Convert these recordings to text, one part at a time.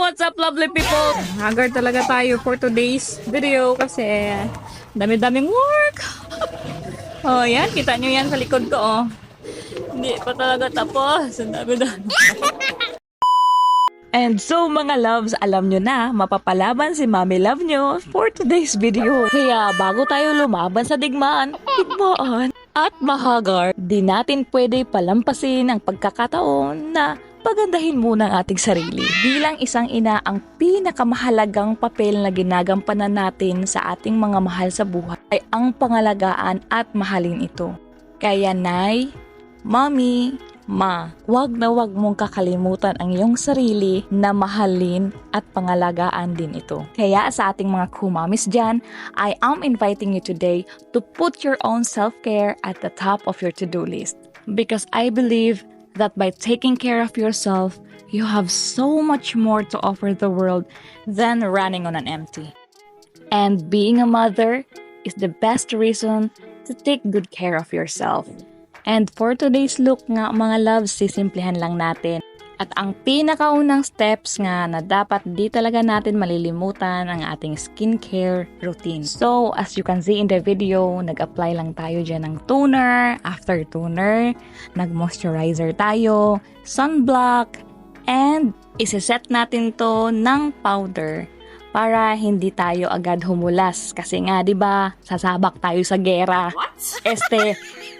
what's up lovely people? Haggard talaga tayo for today's video kasi dami-daming work. Oh, yan. Kita nyo yan sa likod ko, oh. Hindi pa talaga tapos. Ang dami-dami. And so mga loves, alam nyo na, mapapalaban si Mommy Love nyo for today's video. Kaya bago tayo lumaban sa digmaan at mahagar, di natin pwede palampasin ang pagkakataon na pagandahin muna ang ating sarili. Bilang isang ina, ang pinakamahalagang papel na ginagampanan natin sa ating mga mahal sa buhay ay ang pangalagaan at mahalin ito. Kaya Nay, Mommy, Ma, wag na wag mong kakalimutan ang iyong sarili na mahalin at pangalagaan din ito. Kaya sa ating mga kumamis dyan, I am inviting you today to put your own self-care at the top of your to-do list. Because I believe that by taking care of yourself, you have so much more to offer the world than running on an empty. And being a mother is the best reason to take good care of yourself. And for today's look nga mga loves, sisimplihan lang natin. At ang pinakaunang steps nga na dapat di talaga natin malilimutan ang ating skincare routine. So, as you can see in the video, nag-apply lang tayo dyan ng toner. After toner, nag-moisturizer tayo, sunblock, and isiset natin to ng powder para hindi tayo agad humulas. Kasi nga, di ba, sasabak tayo sa gera.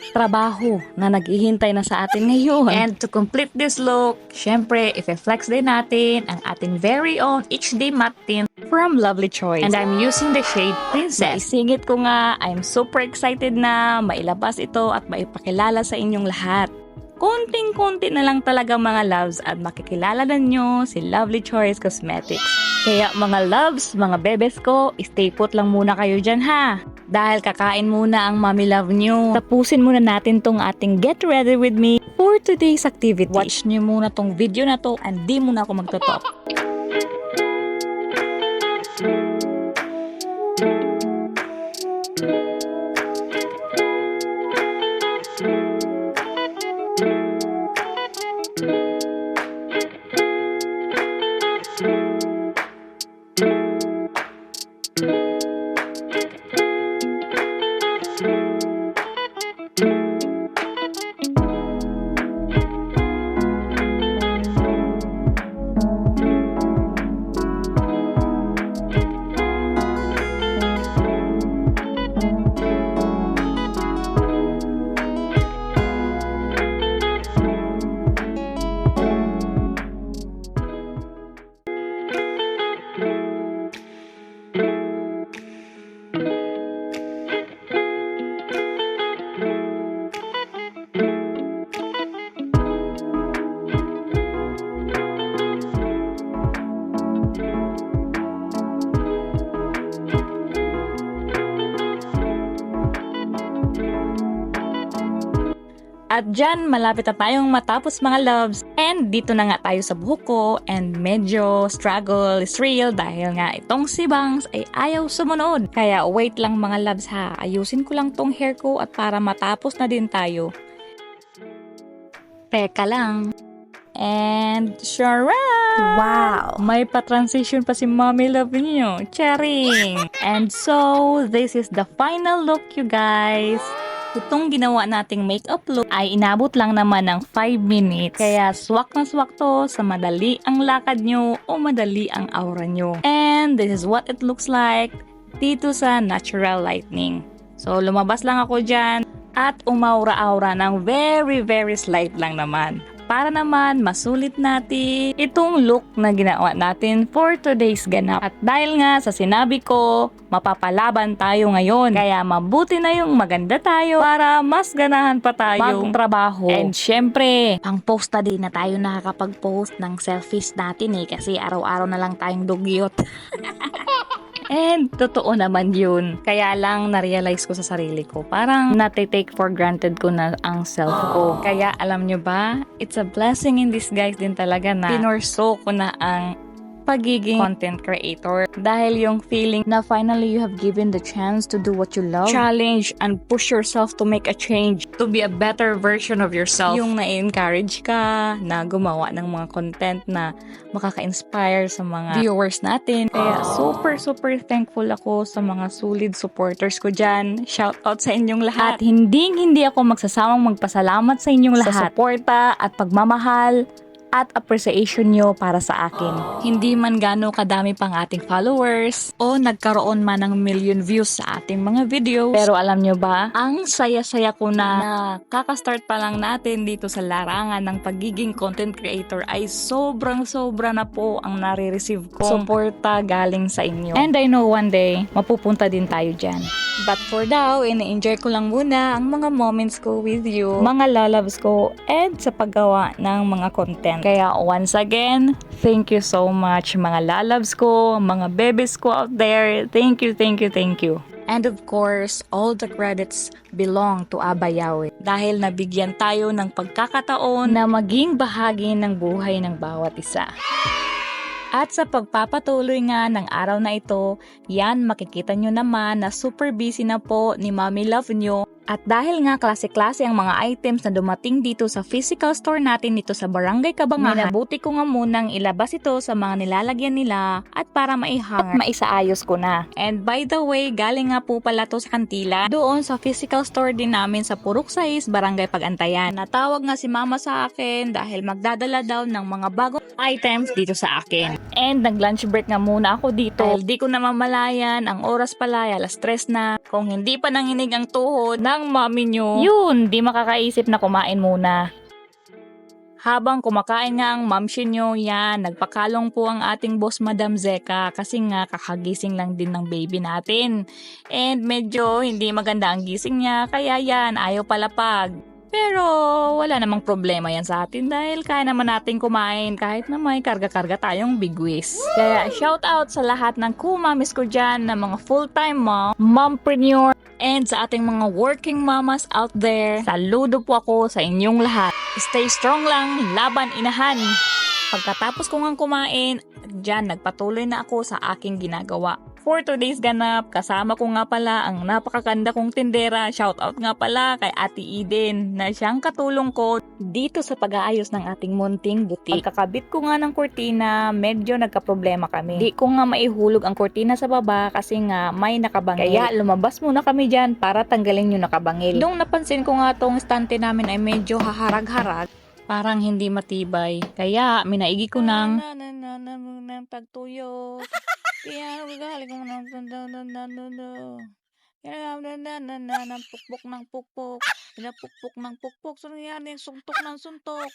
Trabaho na naghihintay na sa atin ngayon. And to complete this look, syempre, i-flex din natin ang ating very own HD matte tint from Lovely Choice. And I'm using the shade Princess. Isingit ko nga, I'm super excited na mailabas ito at maipakilala sa inyong lahat. Konting-konti na lang talaga mga loves at makikilala na nyo si Lovely Choice Cosmetics. Kaya mga loves, mga bebes ko, stay put lang muna kayo dyan ha. Dahil kakain muna ang Mommy Love nyo. Tapusin muna natin tong ating get ready with me for today's activity. Watch nyo muna tong video na to and di muna ako magtotalk. At dyan, malapit na tayong matapos mga loves. And dito na nga tayo sa buhok ko. And medyo struggle is real dahil nga itong si Bangs ay ayaw sumunod. Kaya wait lang mga loves ha. Ayusin ko lang tong hair ko at para matapos na din tayo. Teka lang. And sure! Wow! May pa-transition pa si Mommy Love niyo. Charing! And so, this is the final look you guys. Itong ginawa nating makeup look ay inabot lang naman ng 5 minutes. Kaya swak na swak to sa madali ang lakad nyo o madali ang aura nyo. And this is what it looks like dito sa natural lighting. So lumabas lang ako dyan at umaura-aura ng very slight lang naman. Para naman masulit natin itong look na ginawa natin for today's ganap. At dahil nga sa sinabi ko, mapapalaban tayo ngayon. Kaya mabuti na yung maganda tayo para mas ganahan pa tayo magtrabaho. And syempre, pang post na din na tayo nakakapag-post ng selfies natin kasi araw-araw na lang tayong dugyot. And totoo naman yun. Kaya lang na-realize ko sa sarili ko. Parang nati-take for granted ko na ang self ko. Kaya alam nyo ba, it's a blessing in disguise din talaga na pinorso ko na ang pagiging content creator. Dahil yung feeling na finally you have given the chance to do what you love, challenge and push yourself to make a change, to be a better version of yourself. Yung na-encourage ka na gumawa ng mga content na makaka-inspire sa mga viewers natin. Kaya super thankful ako sa mga solid supporters ko dyan. Shout out sa inyong lahat. At hindi ako magsasamang magpasalamat sa inyong lahat sa suporta at pagmamahal at appreciation nyo para sa akin. Hindi man gano'ng kadami pang ating followers o nagkaroon man ng million views sa ating mga videos. Pero alam nyo ba, ang saya-saya ko na kakastart pa lang natin dito sa larangan ng pagiging content creator ay sobrang-sobra na po ang nare-receive ko. Suporta galing sa inyo. And I know one day, mapupunta din tayo dyan. But for now, ina-enjoy ko lang muna ang mga moments ko with you, mga lalabs ko, and sa paggawa ng mga content. Kaya once again, thank you so much mga lalabs ko, mga babies ko out there. Thank you. And of course, all the credits belong to Abba Yahweh. Dahil nabigyan tayo ng pagkakataon na maging bahagi ng buhay ng bawat isa. At sa pagpapatuloy nga ng araw na ito, yan makikita nyo naman na super busy na po ni Mommy Love nyo. At dahil nga klase-klase ang mga items na dumating dito sa physical store natin dito sa Barangay Kabangahan, minabuti ko nga munang ilabas ito sa mga nilalagyan nila at para maihang at maisaayos ko na. And by the way, galing nga po pala to sa Kantila, doon sa physical store din namin sa Purok 6, Barangay Pagantayan. Natawag nga si Mama sa akin dahil magdadala daw ng mga bagong items dito sa akin. And nag-lunch break nga muna ako dito. Dahil di ko na mamalayan, ang oras pala ay 3:00 na. Kung hindi pa nanginig ang tuhod ng mami nyo, yun, di makakaisip na kumain muna. Habang kumakain nga ang mamshi nyo, yan, nagpakalong po ang ating boss Madam Zeka kasi nga kakagising lang din ng baby natin. And medyo hindi maganda ang gising niya, kaya yan, ayaw palapag. Pero wala namang problema yan sa atin dahil kaya naman natin kumain kahit na may karga-karga tayong bigwis. Kaya shout out sa lahat ng kumamis ko dyan na mga full-time mom, mompreneur, and sa ating mga working mamas out there. Saludo po ako sa inyong lahat. Stay strong lang, laban inahan. Pagkatapos ko nga kumain, dyan nagpatuloy na ako sa aking ginagawa. For today's ganap, kasama ko nga pala ang napakaganda kong tindera. Shoutout nga pala kay Ate Eden na siyang katulong ko dito sa pag-aayos ng ating munting butik. Pagkakabit ko nga ng kurtina, medyo nagka-problema kami. Di ko nga maihulog ang kurtina sa baba kasi nga may nakabangil. Kaya lumabas muna kami dyan para tanggalin yung nakabangil. Nung napansin ko nga tong stante namin ay medyo haharag-harag, parang hindi matibay. Kaya minaigi ko ng pagtuyo. Kaya galing ko ng pukpok ng pukpok. Pinapukpok ng pukpok. So nangyari suntok ng suntok.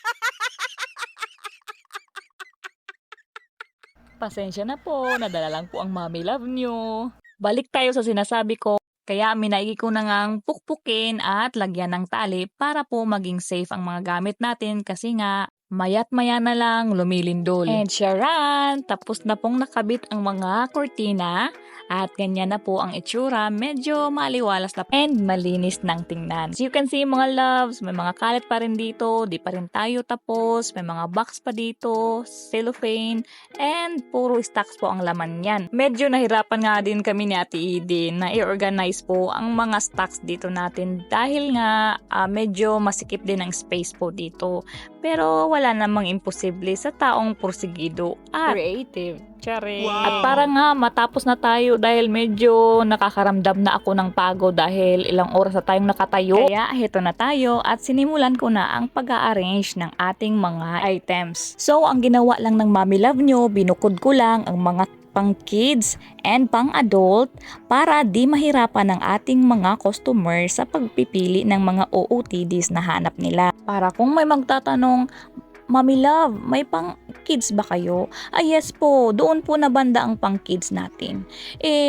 Pasensya na po, nadala lang po ang Mommy Love nyo. Balik tayo sa sinasabi ko. Kaya minaigi ko na ngang pukpukin at lagyan ng tali para po maging safe ang mga gamit natin kasi nga mayat-maya na lang lumilindol. And charan! Tapos na pong nakabit ang mga kurtina at ganyan na po ang itsura. Medyo maliwalas na and malinis ng tingnan. As you can see mga loves, may mga kalat pa rin dito. Di pa rin tayo tapos. May mga box pa dito, cellophane, and puro stocks po ang laman yan. Medyo nahirapan nga din kami ni Ate Eden na i-organize po ang mga stocks dito natin dahil nga medyo masikip din ang space po dito. Pero wala namang imposible sa taong porsigido at creative. Wow. At para nga matapos na tayo dahil medyo nakakaramdam na ako ng pagod dahil ilang oras na tayong nakatayo. Kaya heto na tayo at sinimulan ko na ang pag-a-arrange ng ating mga items. So ang ginawa lang ng Mommy Love nyo, binukod ko lang ang mga pang kids and pang adult para di mahirapan ng ating mga customers sa pagpipili ng mga OOTDs na hanap nila. Para kung may magtatanong, Mommy Love, may pang kids ba kayo? Yes po, doon po na banda ang pang kids natin.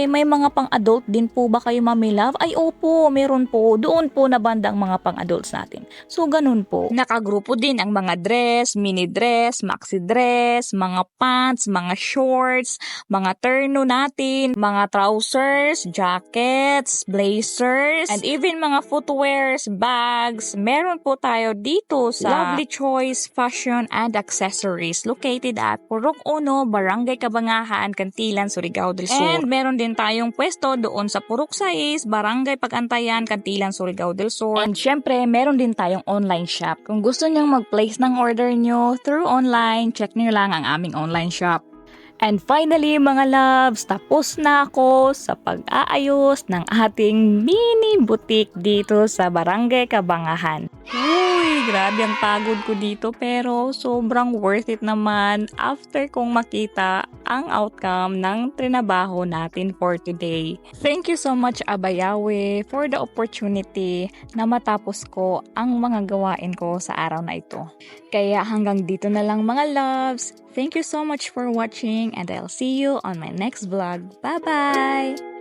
May mga pang adult din po ba kayo, Mommy Love? Opo, meron po. Doon po na banda ang mga pang adults natin. So ganun po. Nakagrupo din ang mga dress, mini dress, maxi dress, mga pants, mga shorts, mga terno natin, mga trousers, jackets, blazers, and even mga footwears, bags. Meron po tayo dito sa Lovely Choice Fashion and Accessories located at Purok 1, Barangay Kabangahan, Cantilan, Surigao del Sur. And meron din tayong pwesto doon sa Purok 6, Barangay Pagantayan, Cantilan, Surigao del Sur. And syempre, meron din tayong online shop. Kung gusto nyong mag-place ng order nyo through online, check nyo lang ang aming online shop. And finally mga loves, tapos na ako sa pag-aayos ng ating mini boutique dito sa Barangay Kabangahan. Uy, grabe ang pagod ko dito pero sobrang worth it naman after kong makita ang outcome ng trinabaho natin for today. Thank you so much Abayawe for the opportunity na matapos ko ang mga gawain ko sa araw na ito. Kaya hanggang dito na lang mga loves. Thank you so much for watching and I'll see you on my next vlog. Bye-bye!